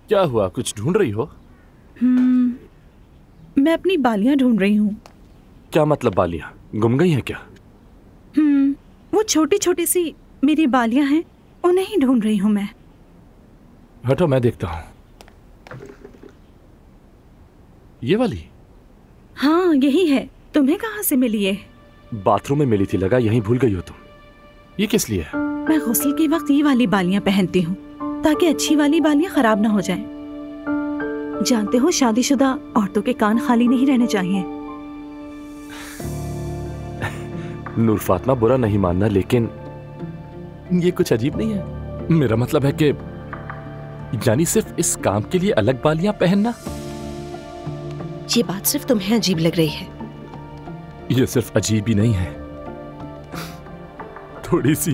क्या हुआ, कुछ ढूंढ रही हो? मैं अपनी बालियां ढूंढ रही हूँ। क्या मतलब बालियां गुम गई हैं क्या? वो छोटी छोटी सी मेरी बालियां हैं, उन्हें ही ढूंढ रही हूँ मैं। हटो, मैं देखता हूँ। ये वाली? हाँ यही है। तुम्हें कहाँ से मिली ये? बाथरूम में मिली थी, लगा यहीं भूल गई हो तुम। ये किस लिए है? मैं गुस्ल के वक्त ये वाली बालियां पहनती हूँ ताकि अच्छी वाली बालियां खराब ना हो जाएं। जानते हो, शादीशुदा औरतों के कान खाली नहीं रहने चाहिए। नूर फातिमा, बुरा नहीं मानना, लेकिन ये कुछ अजीब नहीं है। मेरा मतलब है कि यानी सिर्फ इस काम के लिए अलग बालियां पहनना? ये बात सिर्फ तुम्हें अजीब लग रही है। ये सिर्फ अजीब ही नहीं है, थोड़ी सी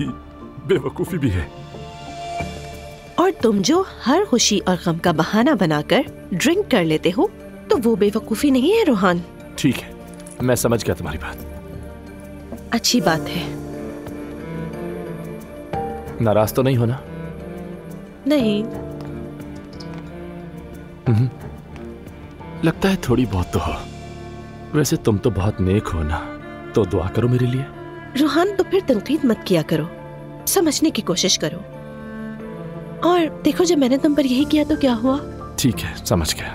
बेवकूफी भी है। और तुम जो हर खुशी और गम का बहाना बनाकर ड्रिंक कर लेते हो, तो वो बेवकूफी नहीं है रोहान। ठीक है, मैं समझ गया तुम्हारी बात। अच्छी बात है। नाराज तो नहीं होना? नहीं। लगता है थोड़ी बहुत तो हो। वैसे तुम तो बहुत नेक हो ना, तो दुआ करो मेरे लिए। रोहान, तो फिर तनकीद मत किया करो, समझने की कोशिश करो। और देखो, जब मैंने तुम पर यही किया तो क्या हुआ? ठीक है, समझ गया।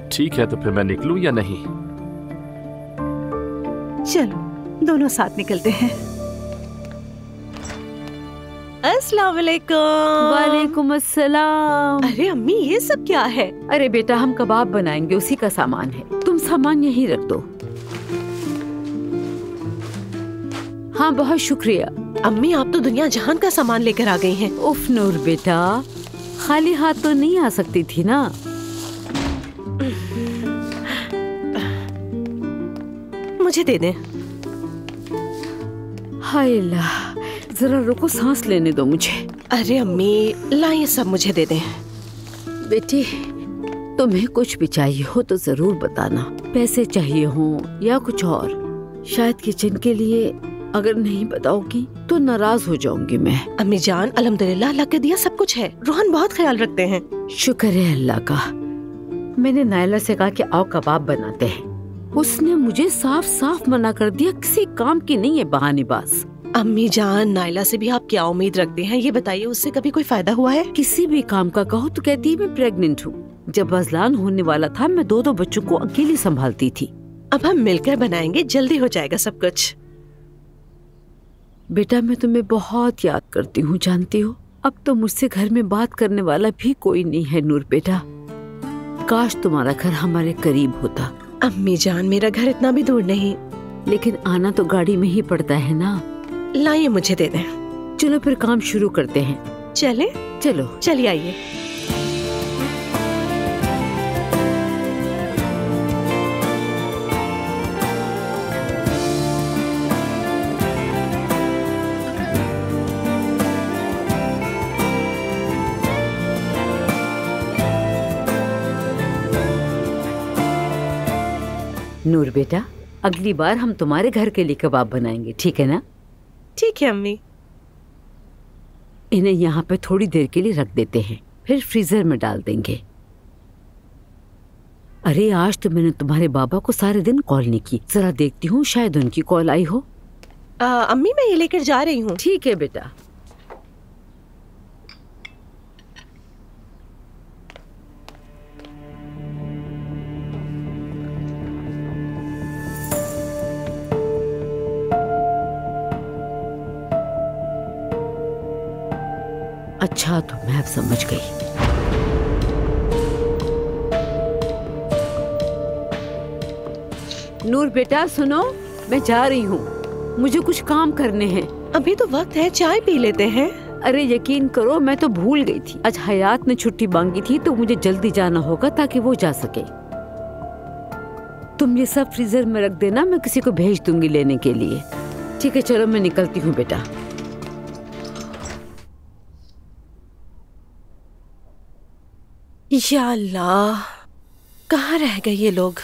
ठीक है, तो फिर मैं निकलूं या नहीं? चलो दोनों साथ निकलते हैं। अस्सलाम वालेकुम। वालेकुम अस्सलाम। अरे अम्मी, ये सब क्या है? अरे बेटा, हम कबाब बनाएंगे, उसी का सामान है। तुम सामान यहीं रख दो। हाँ, बहुत शुक्रिया। अम्मी, आप तो दुनिया जहान का सामान लेकर आ गई हैं। उफ नूर बेटा, खाली हाथ तो नहीं आ सकती थी ना। मुझे दे दें। हाय अल्लाह, जरा रुको, सांस लेने दो मुझे। अरे अम्मी, ला ये सब मुझे दे दें। बेटी, तुम्हें कुछ भी चाहिए हो तो जरूर बताना। पैसे चाहिए हो या कुछ और। शायद किचन के लिए अगर नहीं बताओगी तो नाराज हो जाऊंगी मैं। अम्मी जान, अल्हम्दुलिल्लाह, अल्लाह के दिया सब कुछ है। रोहन बहुत ख्याल रखते हैं। शुक्र है अल्लाह का। मैंने नायला से कहा कि आओ कबाब बनाते हैं, उसने मुझे साफ साफ मना कर दिया। किसी काम की नहीं है बहानेबाज। अम्मी जान, नायला से भी आप क्या उम्मीद रखते हैं? ये बताइए, उससे कभी कोई फायदा हुआ है? किसी भी काम का कहो तो कहती है मैं प्रेग्नेंट हूँ। जब अजलान होने वाला था, मैं दो बच्चों को अकेली संभालती थी। अब हम मिलकर बनाएंगे, जल्दी हो जाएगा सब कुछ। बेटा, मैं तुम्हें बहुत याद करती हूँ, जानती हो। अब तो मुझसे घर में बात करने वाला भी कोई नहीं है नूर बेटा। काश तुम्हारा घर हमारे करीब होता। अम्मी जान, मेरा घर इतना भी दूर नहीं। लेकिन आना तो गाड़ी में ही पड़ता है ना। लाइए, मुझे दे दें। चलो फिर काम शुरू करते हैं। चले? चलो चलिए, आइए। नूर बेटा, अगली बार हम तुम्हारे घर के लिए कबाब बनाएंगे, ठीक है ना? ठीक है अम्मी। इन्हें यहाँ पे थोड़ी देर के लिए रख देते हैं, फिर फ्रीजर में डाल देंगे। अरे आज तो मैंने तुम्हारे बाबा को सारे दिन कॉल नहीं की। जरा देखती हूँ, शायद उनकी कॉल आई हो। अम्मी, मैं ये लेकर जा रही हूँ। ठीक है बेटा। अच्छा, तो मैं अब समझ गई। नूर बेटा सुनो, मैं जा रही हूँ, मुझे कुछ काम करने हैं। अभी तो वक्त है, चाय पी लेते हैं। अरे यकीन करो, मैं तो भूल गई थी। आज हयात ने छुट्टी मांगी थी तो मुझे जल्दी जाना होगा ताकि वो जा सके। तुम ये सब फ्रीजर में रख देना, मैं किसी को भेज दूंगी लेने के लिए। ठीक है, चलो मैं निकलती हूँ बेटा। या अल्लाह, कहाँ रह गए ये लोग?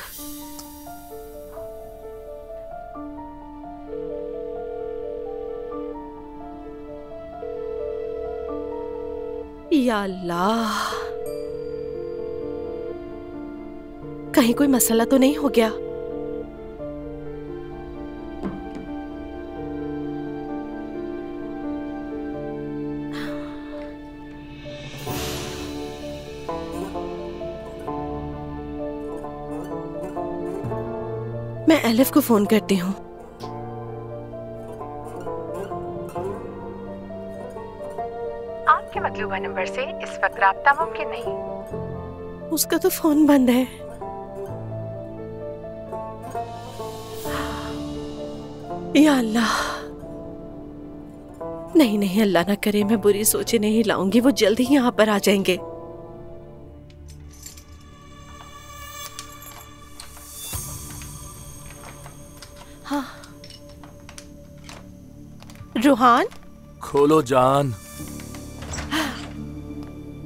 या अल्लाह, कहीं कोई मसला तो नहीं हो गया? मैं एलिफ को फोन करती हूँ। आपके मतलूबा नंबर से इस वक्त राब्ता मुमकिन नहीं। उसका तो फोन बंद है। या अल्लाह, नहीं नहीं, अल्लाह ना करे मैं बुरी सोचे नहीं लाऊंगी, वो जल्द ही यहाँ पर आ जाएंगे। हाँ, रूहान। खोलो जान।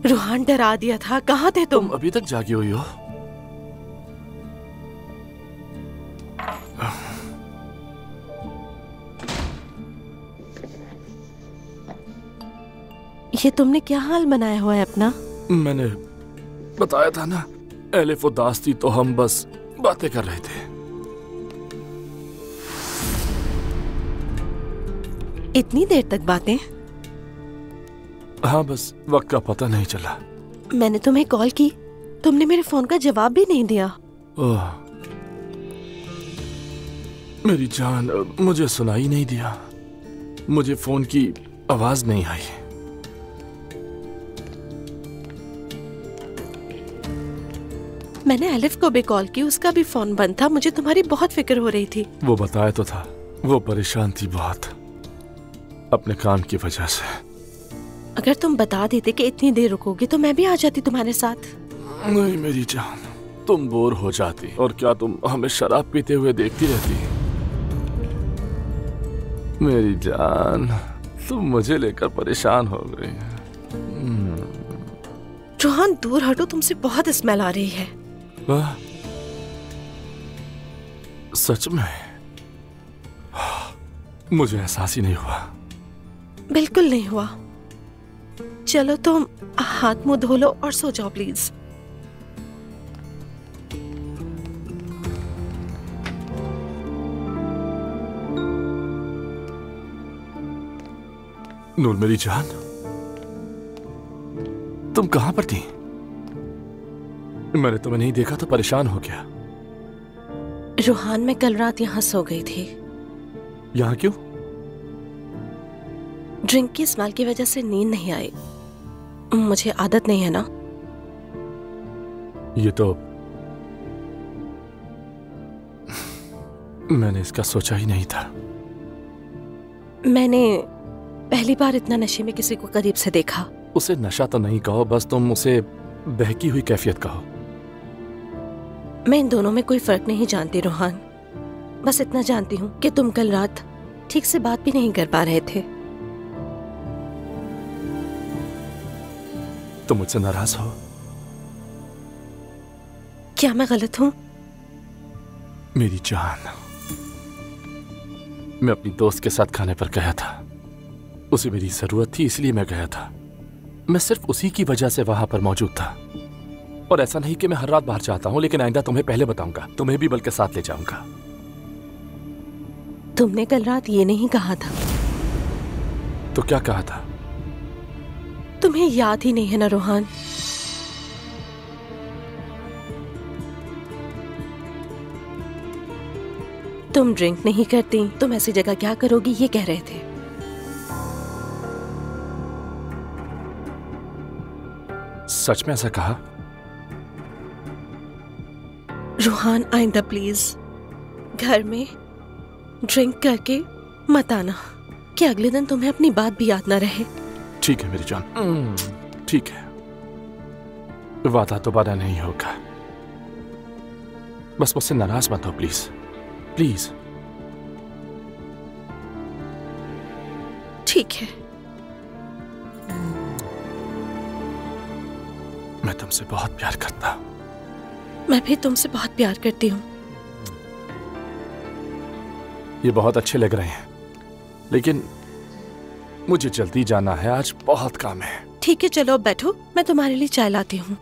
रूहान डरा दिया था, कहाँ थे तुम? अभी तक जागी हुई हो? ये तुमने क्या हाल बनाया हुआ है अपना? मैंने बताया था ना, एलिफ उदास थी तो हम बस बातें कर रहे थे। इतनी देर तक बातें? हाँ, बस वक्त का पता नहीं चला। मैंने तुम्हें कॉल की, तुमने मेरे फोन का जवाब भी नहीं दिया। ओह, मेरी जान, मुझे सुनाई नहीं दिया, मुझे फोन की आवाज नहीं आई। मैंने एलिफ को भी कॉल की, उसका भी फोन बंद था। मुझे तुम्हारी बहुत फिक्र हो रही थी। वो बताया तो था, वो परेशान थी बहुत अपने काम की वजह से। अगर तुम बता देते कि इतनी देर रुकोगी तो मैं भी आ जाती तुम्हारे साथ। नहीं मेरी जान, तुम बोर हो जाती, और क्या तुम हमें शराब पीते हुए देखती रहती? मेरी जान, तुम मुझे लेकर परेशान हो गई। रोहान दूर हटो, तुमसे बहुत स्मेल आ रही है। सच में? मुझे एहसास ही नहीं हुआ। बिल्कुल नहीं हुआ। चलो तुम हाथ मुंह धो लो और सो जाओ प्लीज। नूर मेरी जान, तुम कहां पर थी? मैंने तुम्हें नहीं देखा तो परेशान हो गया। रूहान, मैं कल रात यहाँ सो गई थी। यहाँ क्यों? ड्रिंक की स्मेल की वजह से नींद नहीं आई। मुझे आदत नहीं है ना। ये तो मैंने इसका सोचा ही नहीं था। मैंने पहली बार इतना नशे में किसी को करीब से देखा। उसे नशा तो नहीं कहो, बस तुम उसे बहकी हुई कैफियत कहो। मैं इन दोनों में कोई फर्क नहीं जानती रूहान। बस इतना जानती हूँ कि तुम कल रात ठीक से बात भी नहीं कर पा रहे थे। तुम मुझसे नाराज हो? क्या मैं गलत हूँ? मेरी जान, मैं अपनी दोस्त के साथ खाने पर गया था। उसे मेरी जरूरत थी इसलिए मैं गया था। मैं सिर्फ उसी की वजह से वहां पर मौजूद था। और ऐसा नहीं कि मैं हर रात बाहर जाता हूं, लेकिन आइंदा तुम्हें पहले बताऊंगा, तुम्हें भी बल्कि साथ ले जाऊंगा। तुमने कल रात ये नहीं कहा था। तो क्या कहा था? तुम्हें याद ही नहीं है ना रूहान? तुम ड्रिंक नहीं करती, तुम ऐसी जगह क्या करोगी, ये कह रहे थे। सच में ऐसा कहा? रूहान, आइंदा प्लीज घर में ड्रिंक करके मत आना, कि अगले दिन तुम्हें अपनी बात भी याद ना रहे। ठीक है मेरी जान, ठीक है। वादा दोबारा नहीं होगा। बस मुझसे नाराज मत हो प्लीज, प्लीज। ठीक है। मैं तुमसे बहुत प्यार करता हूं। मैं भी तुमसे बहुत प्यार करती हूँ। ये बहुत अच्छे लग रहे हैं, लेकिन मुझे जल्दी जाना है, आज बहुत काम है। ठीक है, चलो अब बैठो, मैं तुम्हारे लिए चाय लाती हूँ।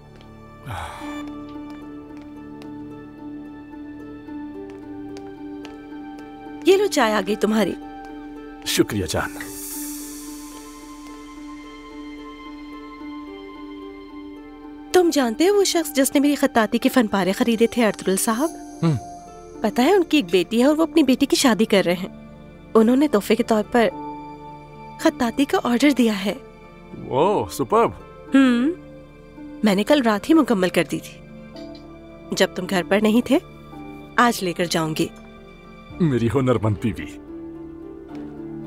ये लो, चाय आ गई तुम्हारी। शुक्रिया जान। तुम जानते हो वो शख्स जिसने मेरी खत्ताती के फन पारे खरीदे थे, अर्तुगरुल साहब? पता है उनकी एक बेटी है और वो अपनी बेटी की शादी कर रहे हैं। उन्होंने तोहफे के तौर पर खत्ताती का ऑर्डर दिया है। ओह सुपर्ब। मैंने कल रात ही मुकम्मल कर दी थी। जब तुम घर पर नहीं थे, आज लेकर जाऊंगी। मेरी हुनरमंद बीवी।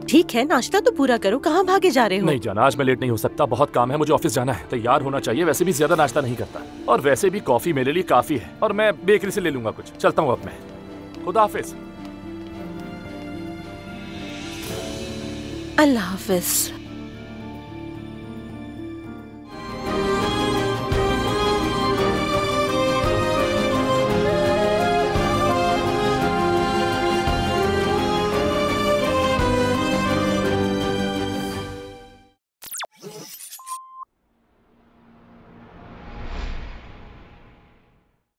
ठीक है, नाश्ता तो पूरा करो, कहाँ भागे जा रहे हो? नहीं जाना, आज मैं लेट नहीं हो सकता, बहुत काम है, मुझे ऑफिस जाना है, तैयार होना चाहिए। वैसे भी ज्यादा नाश्ता नहीं करता और वैसे भी कॉफी मेरे लिए काफी है और मैं बेकरी से ले लूंगा कुछ। चलता हूँ अब मैं। खुदा हाफिज। अल्लाह हाफिज।